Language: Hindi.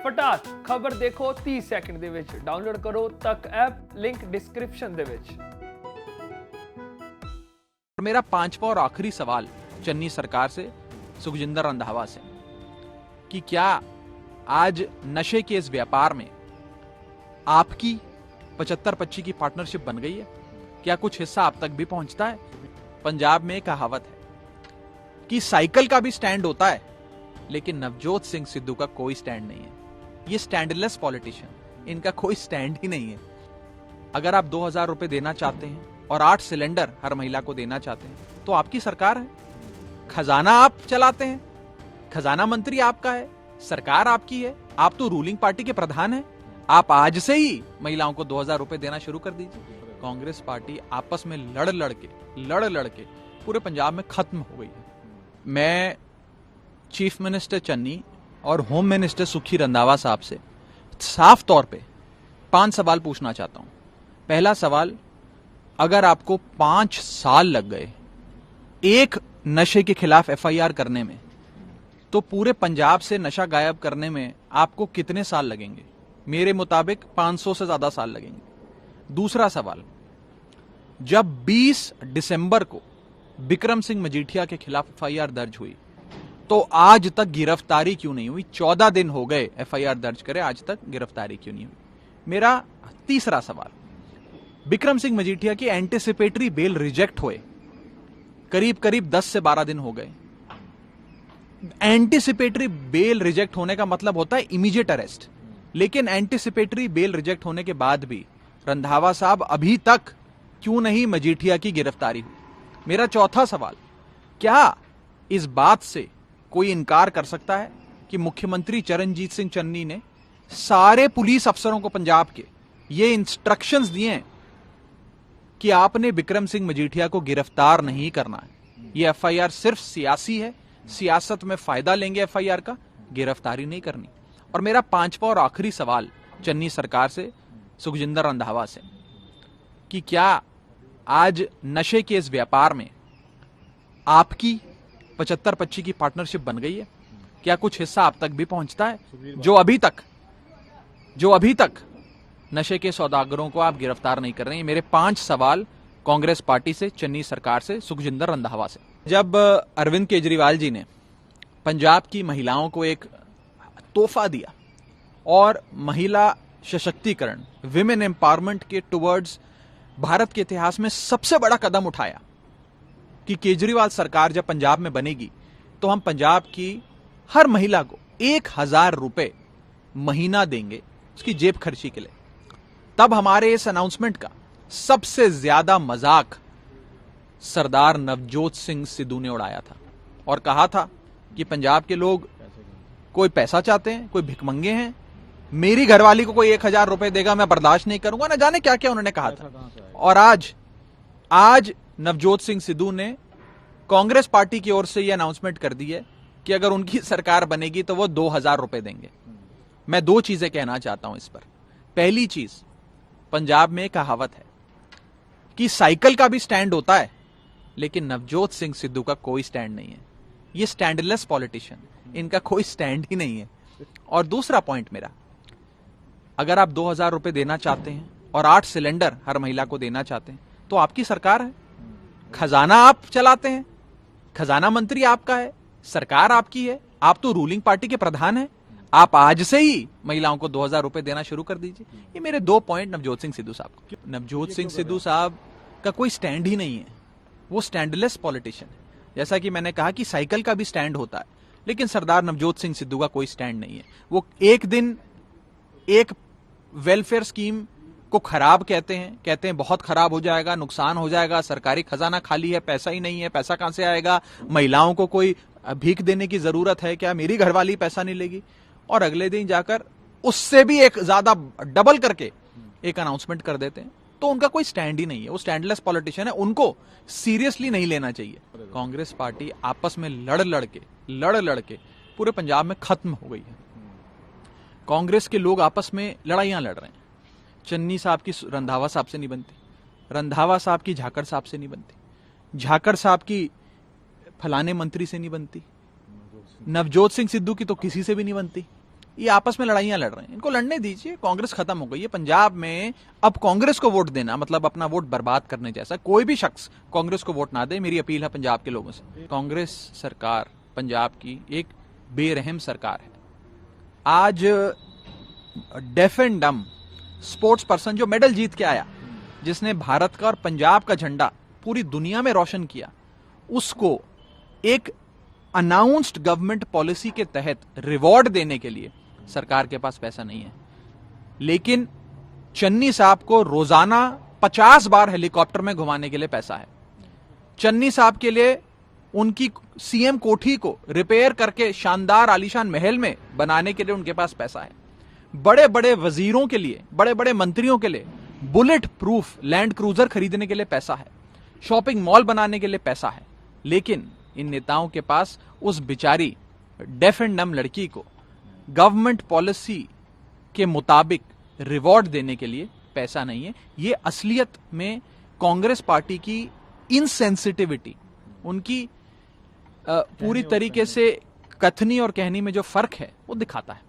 ਫਟਾਤ ਖਬਰ ਦੇਖੋ 30 ਸੈਕਿੰਡ ਦੇ ਵਿੱਚ ਡਾਊਨਲੋਡ ਕਰੋ ਤੱਕ ਐਪ ਲਿੰਕ ਡਿਸਕ੍ਰਿप्शन ਦੇ ਵਿੱਚ। मेरा पांचवा और आखिरी सवाल चन्नी सरकार से, सुखजिंदर रंधावा से, कि क्या आज नशे के इस व्यापार में आपकी 75-25 की पार्टनरशिप बन गई है? क्या कुछ हिस्सा आप तक भी पहुंचता है? पंजाब में कहावत है कि साइकिल का भी स्टैंड होता है, लेकिन नवजोत सिंह सिद्धू का कोई स्टैंड नहीं है। ये स्टैंडलेस पॉलिटिशियन, इनका कोई स्टैंड ही नहीं है। अगर आप 2000 रुपए देना चाहते हैं और 8 सिलेंडर हर महिला को देना चाहते हैं तो आपकी सरकार है, खजाना आप चलाते हैं, खजाना मंत्री आपका है, सरकार आपकी है, आप तो रूलिंग पार्टी के प्रधान हैं। आप आज से ही महिलाओं को 2000 रुपए देना शुरू कर दीजिए। कांग्रेस पार्टी आपस में लड़ के पूरे पंजाब में खत्म हो गई है। मैं चीफ मिनिस्टर चन्नी और होम मिनिस्टर सुखी रंधावा साहब से साफ तौर पे 5 सवाल पूछना चाहता हूं। पहला सवाल, अगर आपको 5 साल लग गए एक नशे के खिलाफ एफआईआर करने में, तो पूरे पंजाब से नशा गायब करने में आपको कितने साल लगेंगे? मेरे मुताबिक 500 से ज्यादा साल लगेंगे। दूसरा सवाल, जब 20 दिसंबर को बिक्रम सिंह मजीठिया के खिलाफ एफआईआर दर्ज हुई तो आज तक गिरफ्तारी क्यों नहीं हुई? 14 दिन हो गए एफआईआर दर्ज करे, आज तक गिरफ्तारी क्यों नहीं हुई? मेरा तीसरा सवाल, बिक्रम सिंह मजीठिया की एंटीसिपेटरी बेल रिजेक्ट हुए करीब 10 से 12 दिन हो गए। एंटीसिपेटरी बेल रिजेक्ट होने का मतलब होता है इमीडिएट अरेस्ट, लेकिन एंटीसिपेटरी बेल रिजेक्ट होने के बाद भी रंधावा साहब अभी तक क्यों नहीं मजीठिया की गिरफ्तारी हुई? मेरा चौथा सवाल, क्या इस बात से कोई इनकार कर सकता है कि मुख्यमंत्री चरणजीत सिंह चन्नी ने सारे पुलिस अफसरों को पंजाब के ये इंस्ट्रक्शंस दिए हैं कि आपने बिक्रम सिंह मजीठिया को गिरफ्तार नहीं करना है? ये एफआईआर सिर्फ सियासी है, सियासत में फायदा लेंगे एफआईआर का, गिरफ्तारी नहीं करनी। और मेरा 5वां और आखिरी सवाल चन्नी सरकार से, सुखजिंदर रंधावा से, कि क्या आज नशे के इस व्यापार में आपकी 75-25 की पार्टनरशिप बन गई है? क्या कुछ हिस्सा आप तक भी पहुंचता है? जो अभी तक नशे के सौदागरों को आप गिरफ्तार नहीं कर रहे हैं। मेरे 5 सवाल कांग्रेस पार्टी से, चन्नी सरकार से, सुखजिंदर रंधावा से। जब अरविंद केजरीवाल जी ने पंजाब की महिलाओं को एक तोहफा दिया और महिला सशक्तिकरण, विमेन एम्पावरमेंट के टुवर्ड्स भारत के इतिहास में सबसे बड़ा कदम उठाया कि केजरीवाल सरकार जब पंजाब में बनेगी तो हम पंजाब की हर महिला को 1000 रुपए महीना देंगे उसकी जेब खर्ची के लिए, तब हमारे इस अनाउंसमेंट का सबसे ज्यादा मजाक सरदार नवजोत सिंह सिद्धू ने उड़ाया था और कहा था कि पंजाब के लोग कोई पैसा चाहते हैं, कोई भिखमंगे हैं, मेरी घरवाली को कोई 1000 रुपए देगा मैं बर्दाश्त नहीं करूंगा, ना जाने क्या क्या उन्होंने कहा था। और आज नवजोत सिंह सिद्धू ने कांग्रेस पार्टी की ओर से यह अनाउंसमेंट कर दी है कि अगर उनकी सरकार बनेगी तो वो 2000 रुपए देंगे। मैं 2 चीजें कहना चाहता हूं इस पर। पहली चीज, पंजाब में कहावत है कि साइकिल का भी स्टैंड होता है, लेकिन नवजोत सिंह सिद्धू का कोई स्टैंड नहीं है। ये स्टैंडलेस पॉलिटिशियन, इनका कोई स्टैंड ही नहीं है। और दूसरा पॉइंट मेरा, अगर आप 2000 रुपए देना चाहते हैं और 8 सिलेंडर हर महिला को देना चाहते हैं तो आपकी सरकार है, खजाना आप चलाते हैं, खजाना मंत्री आपका है, सरकार आपकी है, आप तो रूलिंग पार्टी के प्रधान हैं। आप आज से ही महिलाओं को 2000 रुपए देना शुरू कर दीजिए। ये मेरे 2 पॉइंट नवजोत सिंह सिद्धू साहब को। नवजोत सिंह सिद्धू साहब का कोई स्टैंड ही नहीं है, वो स्टैंडलेस पॉलिटिशियन है। जैसा कि मैंने कहा कि साइकिल का भी स्टैंड होता है, लेकिन सरदार नवजोत सिंह सिद्धू का कोई स्टैंड नहीं है। वो एक दिन एक वेलफेयर स्कीम को खराब कहते हैं बहुत खराब हो जाएगा, नुकसान हो जाएगा, सरकारी खजाना खाली है, पैसा ही नहीं है, पैसा कहां से आएगा, महिलाओं को कोई भीख देने की जरूरत है क्या, मेरी घरवाली पैसा नहीं लेगी, और अगले दिन जाकर उससे भी एक ज्यादा डबल करके एक अनाउंसमेंट कर देते हैं। तो उनका कोई स्टैंड ही नहीं है, वो स्टैंडलेस पॉलिटिशियन है, उनको सीरियसली नहीं लेना चाहिए। कांग्रेस पार्टी आपस में लड़ के पूरे पंजाब में खत्म हो गई है। कांग्रेस के लोग आपस में लड़ाइयां लड़ रहे हैं। चन्नी साहब की रंधावा साहब से नहीं बनती, रंधावा साहब की झाकड़ साहब से नहीं बनती, झाकड़ साहब की फलाने मंत्री से नहीं बनती, नवजोत सिंह सिद्धू की तो किसी से भी नहीं बनती। ये आपस में लड़ाइयां लड़ रहे हैं, इनको लड़ने दीजिए, कांग्रेस खत्म हो गई है पंजाब में। अब कांग्रेस को वोट देना मतलब अपना वोट बर्बाद करने जैसा। कोई भी शख्स कांग्रेस को वोट ना दे, मेरी अपील है पंजाब के लोगों से। कांग्रेस सरकार पंजाब की एक बेरहम सरकार है। आज डेफ एंड डम स्पोर्ट्स पर्सन जो मेडल जीत के आया, जिसने भारत का और पंजाब का झंडा पूरी दुनिया में रोशन किया, उसको एक अनाउंस्ड गवर्नमेंट पॉलिसी के तहत रिवॉर्ड देने के लिए सरकार के पास पैसा नहीं है। लेकिन चन्नी साहब को रोजाना 50 बार हेलीकॉप्टर में घुमाने के लिए पैसा है। चन्नी साहब के लिए उनकी सीएम कोठी को रिपेयर करके शानदार आलीशान महल में बनाने के लिए उनके पास पैसा है। बड़े बड़े वजीरों के लिए, बड़े बड़े मंत्रियों के लिए बुलेट प्रूफ लैंड क्रूजर खरीदने के लिए पैसा है, शॉपिंग मॉल बनाने के लिए पैसा है। लेकिन इन नेताओं के पास उस बिचारी डेफ एंड डम लड़की को गवर्नमेंट पॉलिसी के मुताबिक रिवॉर्ड देने के लिए पैसा नहीं है। ये असलियत में कांग्रेस पार्टी की इनसेंसिटिविटी, उनकी पूरी तरीके से कथनी और कहनी में जो फर्क है वो दिखाता है।